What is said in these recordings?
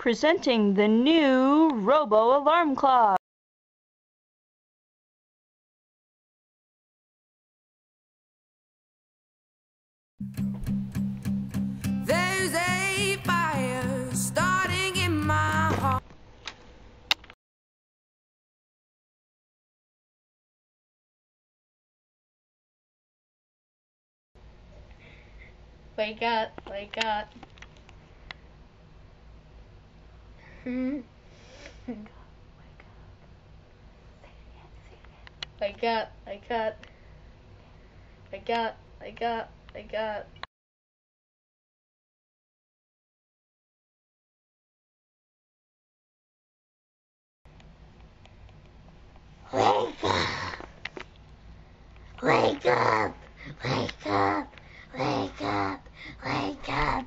Presenting the new ROBO alarm clock. There's a fire starting in my heart. Wake up, wake up. Wake up, wake up. Wake up, wake up, wake up. Wake up! Wake up! Wake up! Wake up! Wake up!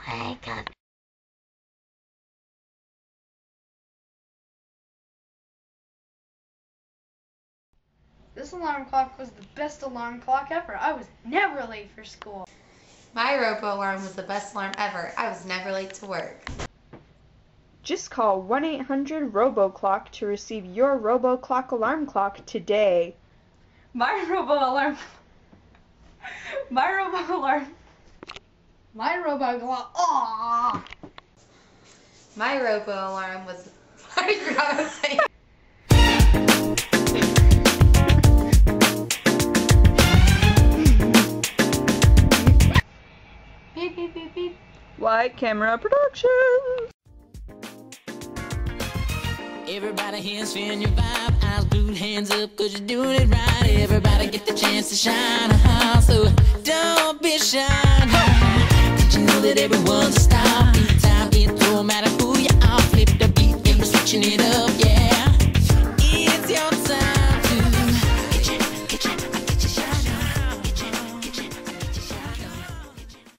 Wake up! This alarm clock was the best alarm clock ever. I was never late for school. My ROBO alarm was the best alarm ever. I was never late to work. Just call 1-800-ROBO-CLOCK to receive your ROBO clock alarm clock today. My robo alarm Aww. My ROBO alarm was... I forgot what I was saying. Beep beep beep beep. White Camera Productions. Everybody here spin your vibe, eyes glued, hands up, cause you're doing it right. Everybody get the chance to shine, so don't be shy. Did you know that everyone's a star?